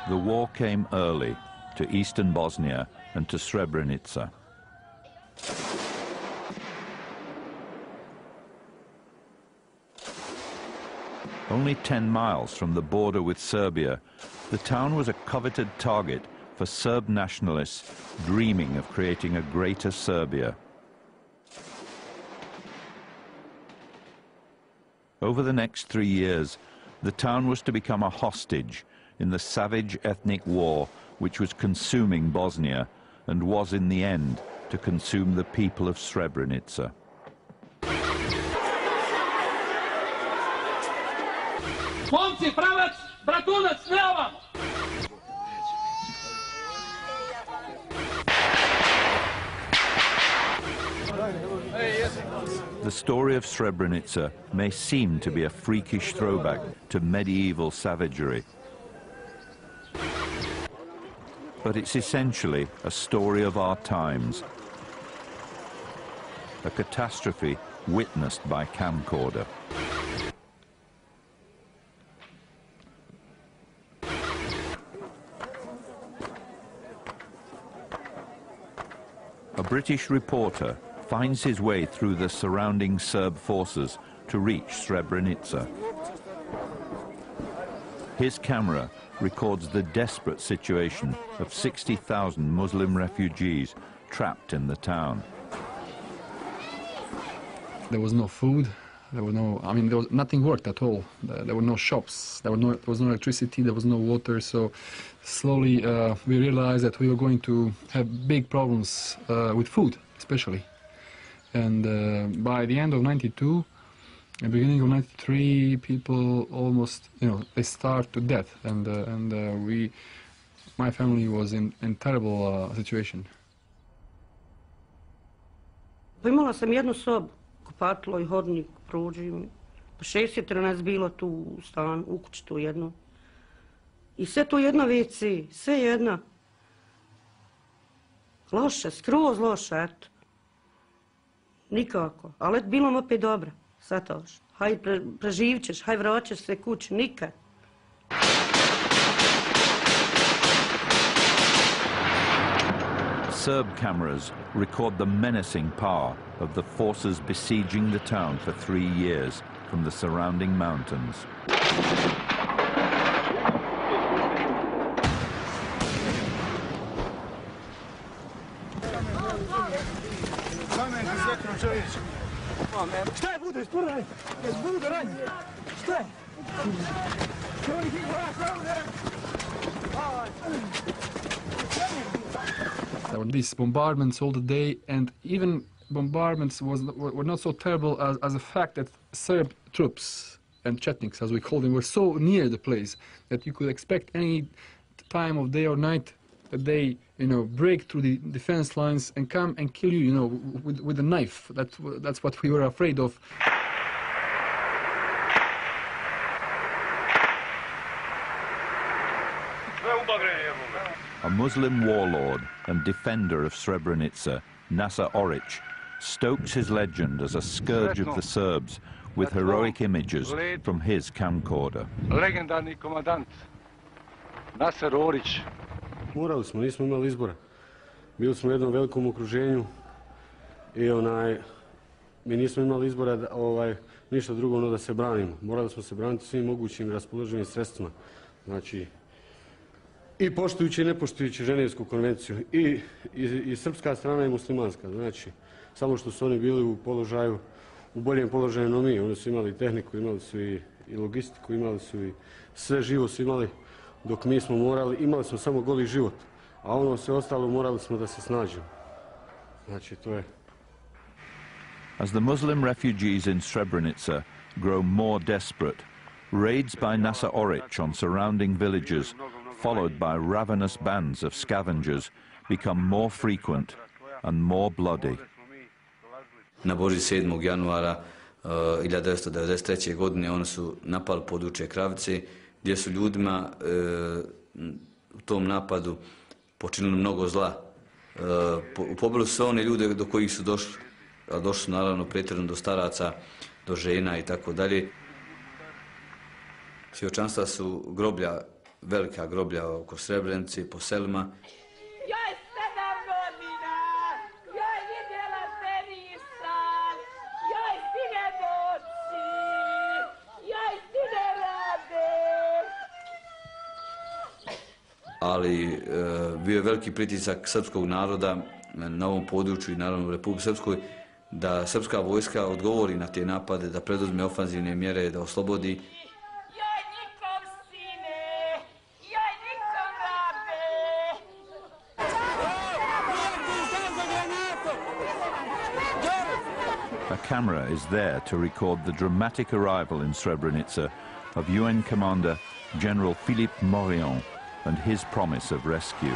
The war came early to eastern Bosnia and to Srebrenica. Only 10 miles from the border with Serbia, the town was a coveted target for Serb nationalists dreaming of creating a greater Serbia. Over the next 3 years, the town was to become a hostage in the savage ethnic war which was consuming Bosnia and was in the end to consume the people of Srebrenica. Momci, pravac, bratunac, snijava! The story of Srebrenica may seem to be a freakish throwback to medieval savagery, but it's essentially a story of our times, a catastrophe witnessed by camcorder. A British reporter finds his way through the surrounding Serb forces to reach Srebrenica. His camera records the desperate situation of 60,000 Muslim refugees trapped in the town. There was no food, nothing worked at all. There were no shops, there was no electricity, there was no water, so slowly we realized that we were going to have big problems with food, especially. And by the end of '92, the beginning of '93, people almost, they starved to death, and my family was in terrible situation. Imala sam jednu sobu, kupatilo i hodnik, prođi. 60 nas bilo tu u stanu, u kući tu jedno. I sve to jedna WC, sve jedna. Loše, skroz loše, eto. Nikako, ali bilo mi opet dobro. Sad toš, haj preživit ćeš, haj vraćaš se kući, nikad. Serb cameras record the menacing power of the forces besieging the town for 3 years from the surrounding mountains. Šta je bude, isporaj? Bude ranj. Šta je? There were these bombardments all the day, and even bombardments were not so terrible as the fact that Serb troops and Chetniks, as we call them, were so near the place that you could expect any time of day or night that they, break through the defense lines and come and kill you, with a knife. That's what we were afraid of. A Muslim warlord and defender of Srebrenica, Nasser Oric, stokes his legend as a scourge of the Serbs with heroic images from his camcorder. Legendarni komandant Nasser Oric. Morali smo, nismo imali izbora. Bili smo u jednom velikom okruženju i mi nismo imali izbora ništa drugo no da se branimo. Morali smo se braniti svim mogućim raspoloživim sredstvima. Znači, i poštujući i ne poštujući Ženevsku konvenciju, i srpska strana i muslimanska. Znači, samo što su oni bili u boljem položaju no mi. Oni su imali tehniku, imali su i logistiku, imali su i sve živo su imali, dok mi smo imali smo samo goli život, a ono sve ostalo morali smo da se snađemo. Znači, to je. As the Muslim refugees in Srebrenica grow more desperate, raids by Nasser Oric on surrounding villages, followed by ravenous bands of scavengers, become more frequent and more bloody. Na Božić 7. januara 1993. godine oni su napali područje Kravice, gdje su ljudima u tom napadu počinili mnogo zla. Pobili su sve one ljude do kojih su došli, a došli su naravno pretjerano do staraca, do žena i tako dalje. Svjedočanstva su groblja velika groblja oko Srebrenice, po selima. Joj, 7 godina, joj, vidjela se nisam, joj, stine doći, joj, stine rade. Ali bio je veliki pritisak srpskog naroda na ovom području i naravno u Republike Srpskoj da srpska vojska odgovori na te napade, da preduzme ofanzivne mjere, da oslobodi. Joj, nikom sine, joj, nikom rabe. A camera is there to record the dramatic arrival in Srebrenica of UN commander General Philippe Morillon and his promise of rescue.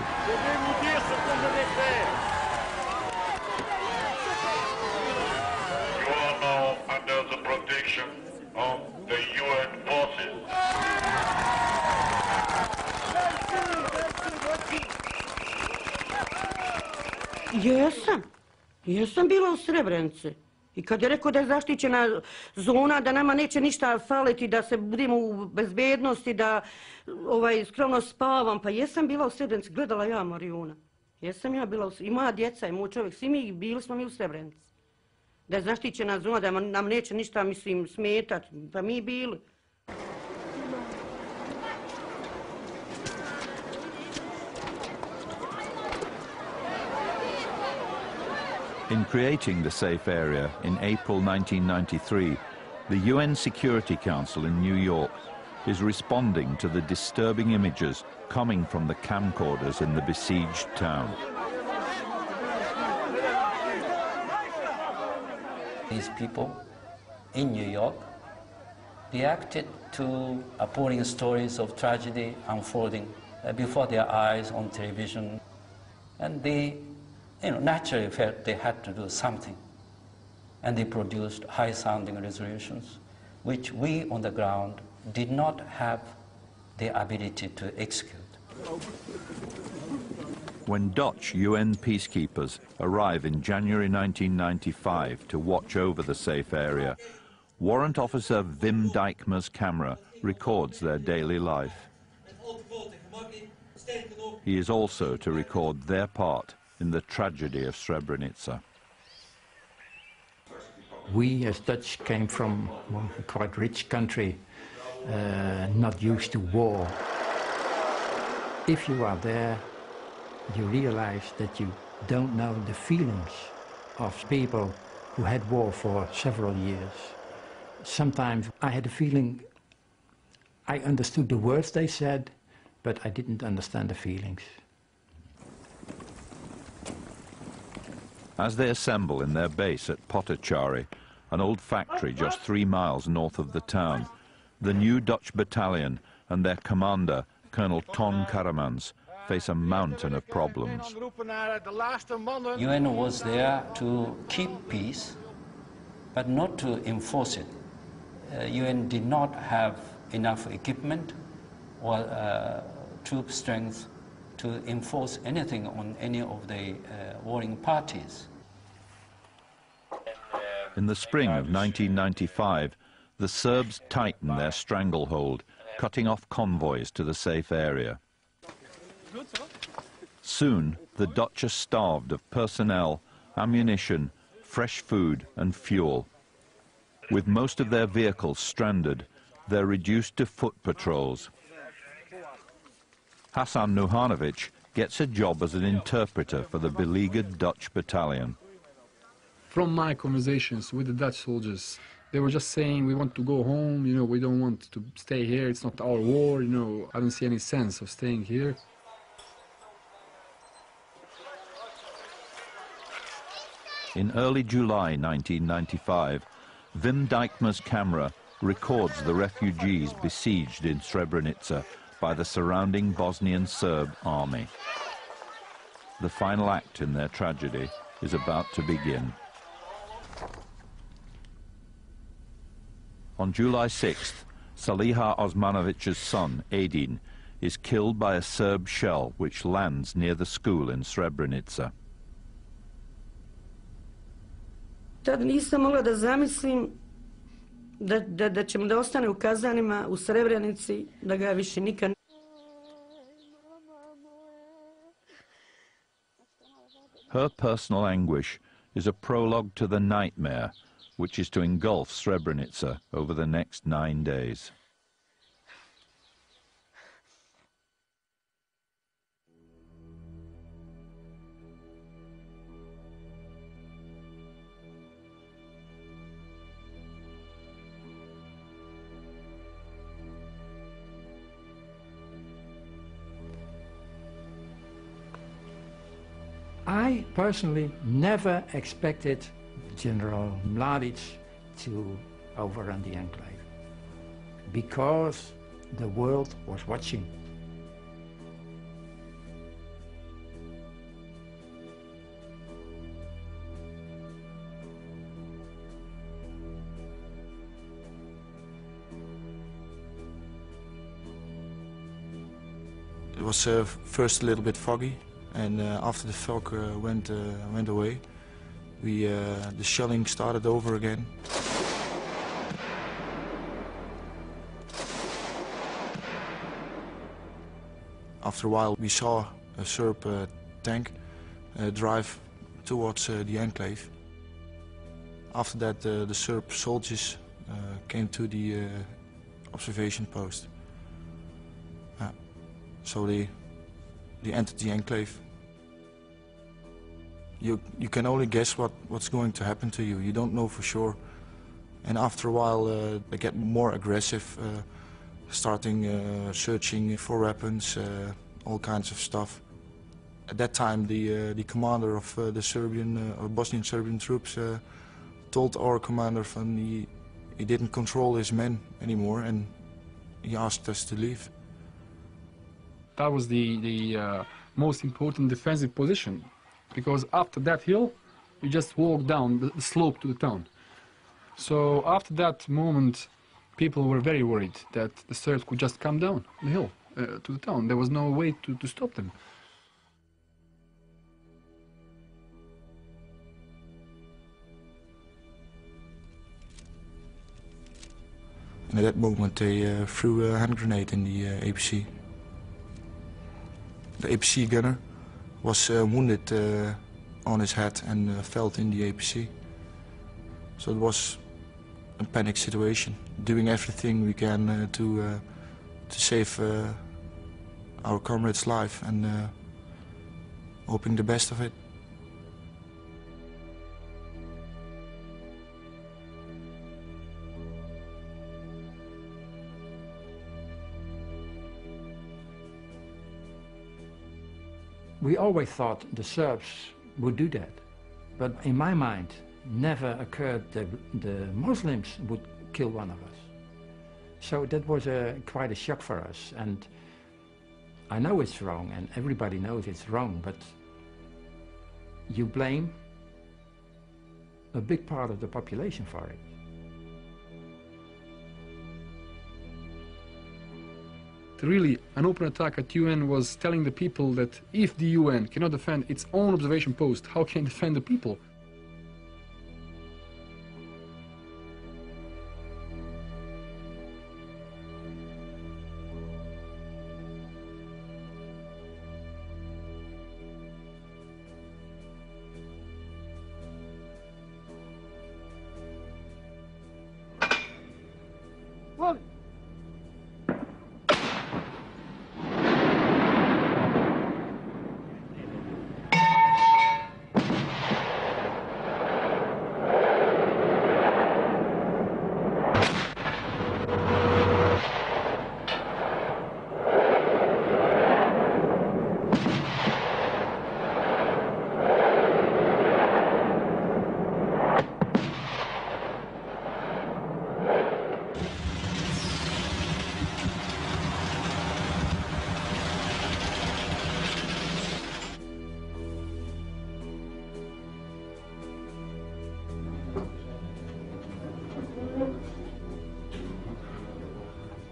Jesam bila u Srebrenici. I kad je rekao da je zaštićena zona, da nama neće ništa faliti, da se budemo u bezbednosti, da skromno spavam, pa jesam bila u Srebrenici, gledala ja Marijuna. Jesam ja bila i moja djeca i moj čovjek, svi mi bili smo mi u Srebrenici. Da je zaštićena zona, da nam neće ništa, mislim, smetati, pa mi bili. In creating the safe area in April 1993, the UN Security Council in New York is responding to the disturbing images coming from the camcorders in the besieged town. These people in New York reacted to appalling stories of tragedy unfolding before their eyes on television, and they naturally felt they had to do something. And they produced high-sounding resolutions, which we on the ground did not have the ability to execute. When Dutch UN peacekeepers arrive in January 1995 to watch over the safe area, Warrant Officer Wim Dijkma's camera records their daily life. He is also to record their part in the tragedy of Srebrenica. We as Dutch came from a quite rich country, not used to war. If you are there, you realize that you don't know the feelings of people who had war for several years. Sometimes I had a feeling I understood the words they said, but I didn't understand the feelings. As they assemble in their base at Potachari, an old factory just 3 miles north of the town, the new Dutch battalion and their commander, Colonel Ton Karamans, face a mountain of problems. UN was there to keep peace, but not to enforce it. UN did not have enough equipment or troop strength to enforce anything on any of the warring parties. In the spring of 1995, the Serbs tightened their stranglehold, cutting off convoys to the safe area. Soon, the Dutch are starved of personnel, ammunition, fresh food and fuel. With most of their vehicles stranded, they're reduced to foot patrols. Hasan Nuhanovic gets a job as an interpreter for the beleaguered Dutch battalion. From my conversations with the Dutch soldiers, they were just saying, we want to go home, we don't want to stay here, it's not our war, I don't see any sense of staying here. In early July 1995, Wim Dijkma's camera records the refugees besieged in Srebrenica by the surrounding Bosnian Serb army. The final act in their tragedy is about to begin. On July 6th, Saliha Osmanovic's son, Edin, is killed by a Serb shell which lands near the school in Srebrenica. Tad nisam mogla da zamislim da ćemo da ostane u kazanima u Srebrenici, da ga više nikad. Her personal anguish is a prologue to the nightmare which is to engulf Srebrenica over the next 9 days. I personally never expected General Mladic to overrun the enclave, because the world was watching. It was first a little bit foggy, and after the fog went away, the shelling started over again. After a while, we saw a Serb tank drive towards the enclave. After that, the Serb soldiers came to the observation post. So they entered the enclave. You can only guess what's going to happen to you. You don't know for sure. And after a while, they get more aggressive, starting searching for weapons, all kinds of stuff. At that time, the commander of the Serbian or Bosnian Serbian troops told our commander he didn't control his men anymore, and he asked us to leave. That was the most important defensive position, because after that hill, you just walk down the slope to the town. So after that moment, people were very worried that the Serbs could just come down the hill to the town. There was no way to stop them. And at that moment, they threw a hand grenade in the APC. The APC gunner was wounded on his head and fell in the APC. So it was a panic situation, doing everything we can to save our comrade's life and hoping the best of it. We always thought the Serbs would do that, but in my mind never occurred that the Muslims would kill one of us. So that was quite a shock for us, and I know it's wrong and everybody knows it's wrong, but you blame a big part of the population for it. Really, an open attack at UN was telling the people that if the UN cannot defend its own observation post, how can it defend the people?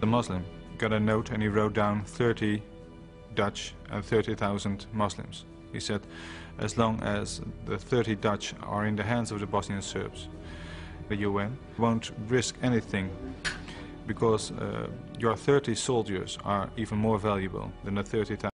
The Muslim got a note and he wrote down 30 Dutch and 30,000 Muslims. He said, as long as the 30 Dutch are in the hands of the Bosnian Serbs, the UN won't risk anything, because your 30 soldiers are even more valuable than the 30,000.